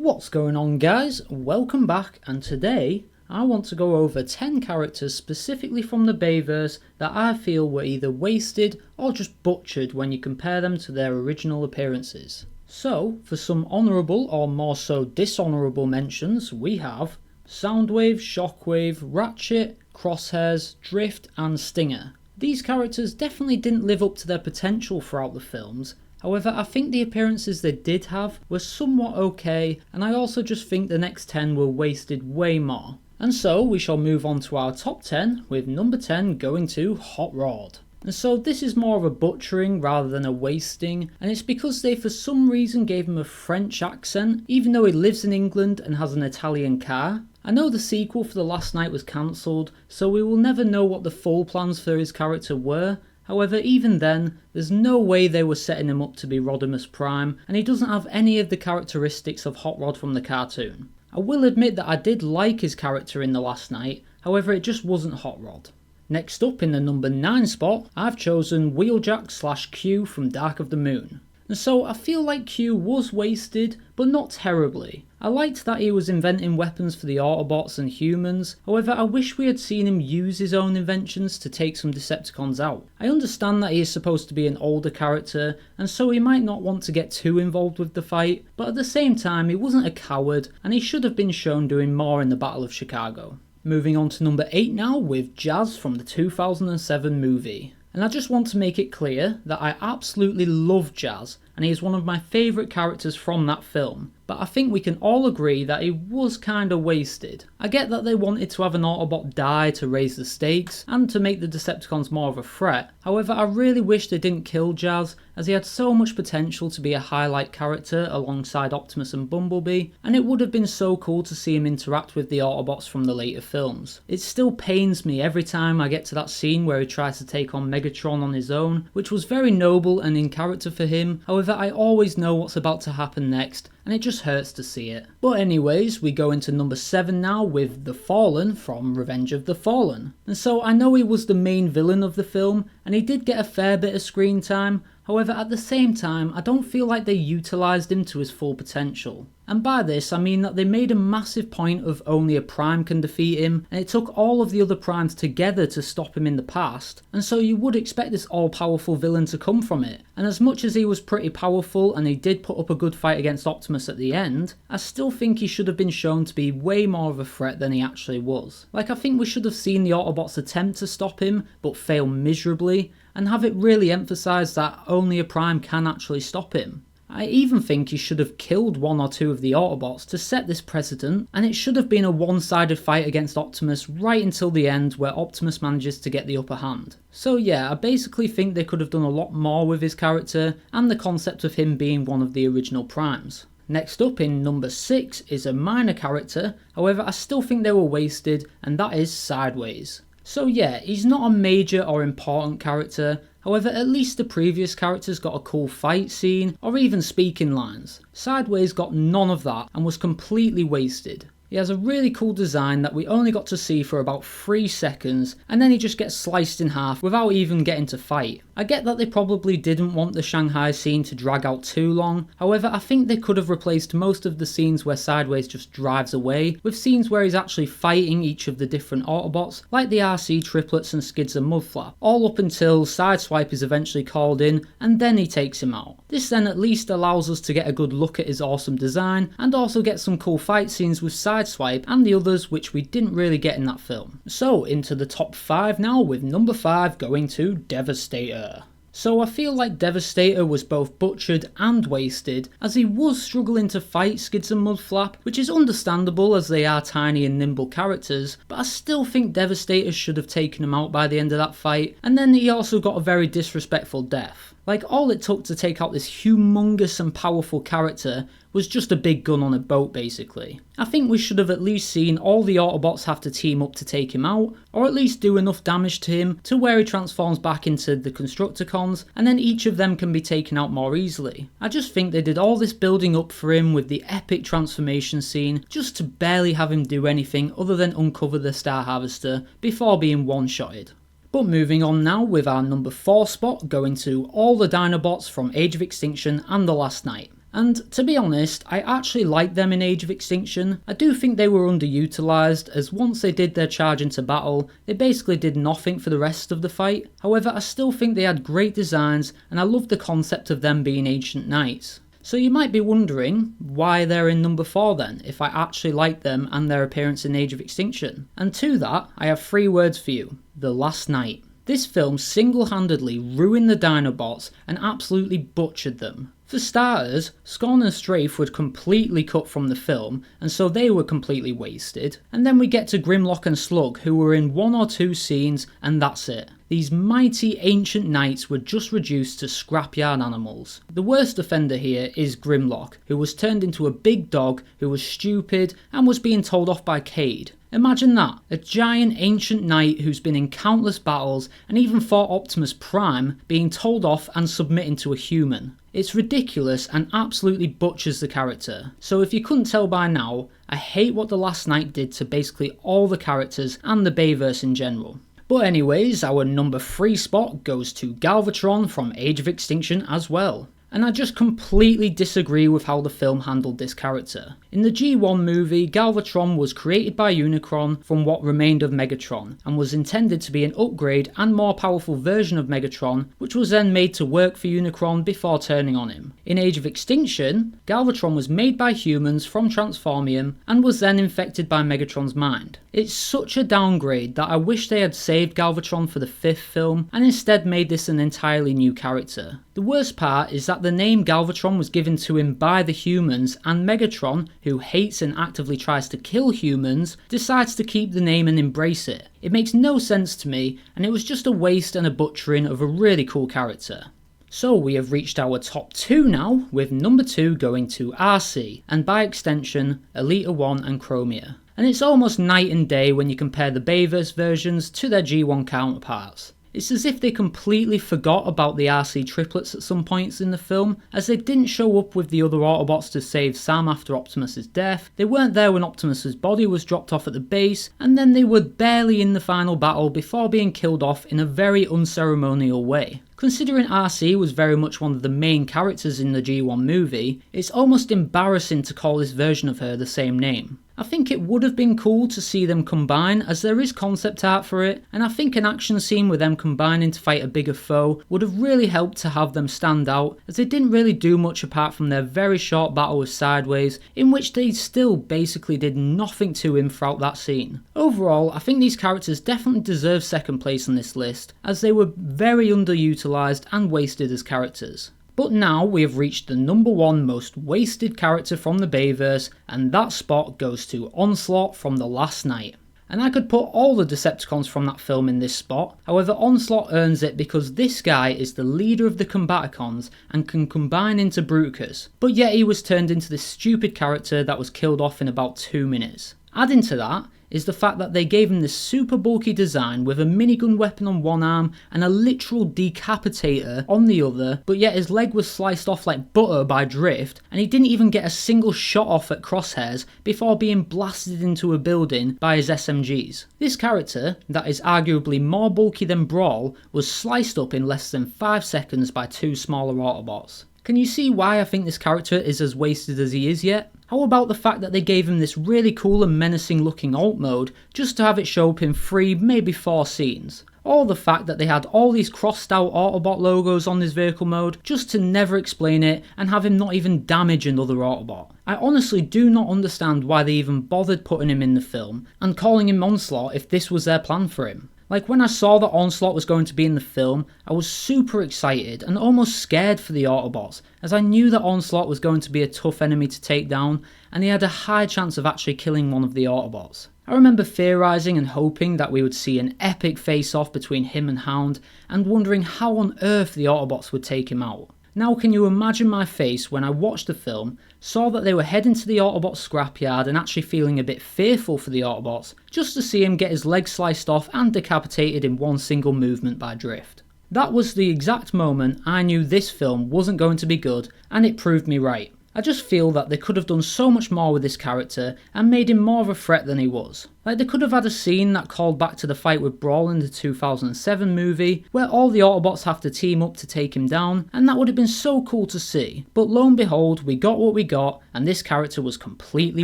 What's going on, guys? Welcome back, and today I want to go over 10 characters specifically from the Bayverse that I feel were either wasted or just butchered when you compare them to their original appearances. So, for some honourable or more so dishonourable mentions, we have Soundwave, Shockwave, Ratchet, Crosshairs, Drift and Stinger. These characters definitely didn't live up to their potential throughout the films. However, I think the appearances they did have were somewhat okay, and I also just think the next 10 were wasted way more. And so we shall move on to our top 10, with number 10 going to Hot Rod. And so this is more of a butchering rather than a wasting, and it's because they for some reason gave him a French accent, even though he lives in England and has an Italian car. I know the sequel for The Last Night was cancelled, so we will never know what the full plans for his character were. However, even then, there's no way they were setting him up to be Rodimus Prime, and he doesn't have any of the characteristics of Hot Rod from the cartoon. I will admit that I did like his character in The Last Night, however it just wasn't Hot Rod. Next up in the number 9 spot, I've chosen Wheeljack / Q from Dark of the Moon. And so I feel like Q was wasted, but not terribly. I liked that he was inventing weapons for the Autobots and humans, however I wish we had seen him use his own inventions to take some Decepticons out. I understand that he is supposed to be an older character, and so he might not want to get too involved with the fight, but at the same time he wasn't a coward, and he should have been shown doing more in the Battle of Chicago. Moving on to number 8 now, with Jazz from the 2007 movie. And I just want to make it clear that I absolutely love Jazz, and he is one of my favourite characters from that film, but I think we can all agree that he was kinda wasted. I get that they wanted to have an Autobot die to raise the stakes, and to make the Decepticons more of a threat, however I really wish they didn't kill Jazz, as he had so much potential to be a highlight character alongside Optimus and Bumblebee, and it would have been so cool to see him interact with the Autobots from the later films. It still pains me every time I get to that scene where he tries to take on Megatron on his own, which was very noble and in character for him, however I always know what's about to happen next, and it just hurts to see it. But anyways, we go into number 7 now with The Fallen from Revenge of the Fallen. And so I know he was the main villain of the film, and he did get a fair bit of screen time, however at the same time I don't feel like they utilised him to his full potential. And by this I mean that they made a massive point of only a Prime can defeat him, and it took all of the other Primes together to stop him in the past, and so you would expect this all-powerful villain to come from it. And as much as he was pretty powerful and he did put up a good fight against Optimus at the end, I still think he should have been shown to be way more of a threat than he actually was. Like, I think we should have seen the Autobots attempt to stop him, but fail miserably, and have it really emphasised that only a Prime can actually stop him. I even think he should have killed one or two of the Autobots to set this precedent, and it should have been a one-sided fight against Optimus right until the end where Optimus manages to get the upper hand. So yeah, I basically think they could have done a lot more with his character and the concept of him being one of the original Primes. Next up in number 6 is a minor character, however I still think they were wasted, and that is Sideways. So yeah, he's not a major or important character, however at least the previous characters got a cool fight scene or even speaking lines. Sideways got none of that and was completely wasted. He has a really cool design that we only got to see for about 3 seconds, and then he just gets sliced in half without even getting to fight. I get that they probably didn't want the Shanghai scene to drag out too long, however I think they could have replaced most of the scenes where Sideways just drives away with scenes where he's actually fighting each of the different Autobots, like the Arcee, triplets and Skids and Mudflap, all up until Sideswipe is eventually called in and then he takes him out. This then at least allows us to get a good look at his awesome design and also get some cool fight scenes with Sideswipe and the others which we didn't really get in that film. So into the top 5 now, with number 5 going to Devastator. So I feel like Devastator was both butchered and wasted, as he was struggling to fight Skids and Mudflap, which is understandable as they are tiny and nimble characters, but I still think Devastator should have taken him out by the end of that fight, and then he also got a very disrespectful death. Like, all it took to take out this humongous and powerful character was just a big gun on a boat basically. I think we should have at least seen all the Autobots have to team up to take him out, or at least do enough damage to him to where he transforms back into the Constructicons, and then each of them can be taken out more easily. I just think they did all this building up for him with the epic transformation scene, just to barely have him do anything other than uncover the Star Harvester before being one-shotted. But moving on now with our number 4 spot, going to all the Dinobots from Age of Extinction and The Last Night. And to be honest, I actually liked them in Age of Extinction. I do think they were underutilised, as once they did their charge into battle, they basically did nothing for the rest of the fight. However, I still think they had great designs, and I loved the concept of them being ancient knights. So you might be wondering why they're in number 4 then, if I actually like them and their appearance in Age of Extinction. And to that, I have 3 words for you: The Last Knight. This film single-handedly ruined the Dinobots and absolutely butchered them. For starters, Scorn and Strafe were completely cut from the film, and so they were completely wasted. And then we get to Grimlock and Slug, who were in 1 or 2 scenes, and that's it. These mighty ancient knights were just reduced to scrapyard animals. The worst offender here is Grimlock, who was turned into a big dog who was stupid and was being told off by Cade. Imagine that, a giant ancient knight who's been in countless battles and even fought Optimus Prime being told off and submitting to a human. It's ridiculous and absolutely butchers the character. So if you couldn't tell by now, I hate what The Last Knight did to basically all the characters and the Bayverse in general. But anyways, our number 3 spot goes to Galvatron from Age of Extinction as well. And I just completely disagree with how the film handled this character. In the G1 movie, Galvatron was created by Unicron from what remained of Megatron, and was intended to be an upgrade and more powerful version of Megatron, which was then made to work for Unicron before turning on him. In Age of Extinction, Galvatron was made by humans from Transformium, and was then infected by Megatron's mind. It's such a downgrade that I wish they had saved Galvatron for the 5th film, and instead made this an entirely new character. The worst part is that the name Galvatron was given to him by the humans, and Megatron, who hates and actively tries to kill humans, decides to keep the name and embrace it. It makes no sense to me, and it was just a waste and a butchering of a really cool character. So we have reached our top 2 now, with number 2 going to Arcee, and by extension, Elita 1 and Chromia. And it's almost night and day when you compare the Bayverse versions to their G1 counterparts. It's as if they completely forgot about the Arcee triplets at some points in the film, as they didn't show up with the other Autobots to save Sam after Optimus' death, they weren't there when Optimus' body was dropped off at the base, and then they were barely in the final battle before being killed off in a very unceremonial way. Considering Arcee was very much one of the main characters in the G1 movie, it's almost embarrassing to call this version of her the same name. I think it would have been cool to see them combine, as there is concept art for it, and I think an action scene with them combining to fight a bigger foe would have really helped to have them stand out, as they didn't really do much apart from their very short battle with Sideways, in which they still basically did nothing to him throughout that scene. Overall, I think these characters definitely deserve second place on this list, as they were very underutilised and wasted as characters. But now we have reached the number 1 most wasted character from the Bayverse, and that spot goes to Onslaught from The Last Knight. And I could put all the Decepticons from that film in this spot, however Onslaught earns it because this guy is the leader of the Combaticons and can combine into Bruticus, but yet he was turned into this stupid character that was killed off in about 2 minutes. Adding to that is the fact that they gave him this super bulky design with a minigun weapon on one arm and a literal decapitator on the other, but yet his leg was sliced off like butter by drift, and he didn't even get a single shot off at Crosshairs before being blasted into a building by his SMGs. This character, that is arguably more bulky than Brawl, was sliced up in less than 5 seconds by 2 smaller Autobots. Can you see why I think this character is as wasted as he is yet? How about the fact that they gave him this really cool and menacing looking alt mode just to have it show up in 3, maybe 4 scenes? Or the fact that they had all these crossed out Autobot logos on this vehicle mode just to never explain it and have him not even damage another Autobot. I honestly do not understand why they even bothered putting him in the film and calling him Onslaught if this was their plan for him. Like, when I saw that Onslaught was going to be in the film, I was super excited and almost scared for the Autobots, as I knew that Onslaught was going to be a tough enemy to take down, and he had a high chance of actually killing one of the Autobots. I remember theorising and hoping that we would see an epic face-off between him and Hound, and wondering how on earth the Autobots would take him out. Now can you imagine my face when I watched the film, saw that they were heading to the Autobot scrapyard and actually feeling a bit fearful for the Autobots, just to see him get his leg sliced off and decapitated in one single movement by drift. That was the exact moment I knew this film wasn't going to be good, and it proved me right. I just feel that they could have done so much more with this character and made him more of a threat than he was. Like, they could have had a scene that called back to the fight with Brawl in the 2007 movie, where all the Autobots have to team up to take him down, and that would have been so cool to see. But lo and behold, we got what we got, and this character was completely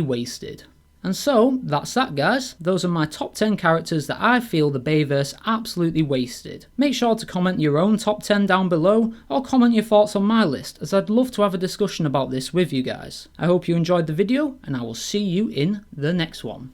wasted. And so, that's that guys. Those are my top 10 characters that I feel the Bayverse absolutely wasted. Make sure to comment your own top 10 down below, or comment your thoughts on my list, as I'd love to have a discussion about this with you guys. I hope you enjoyed the video, and I will see you in the next one.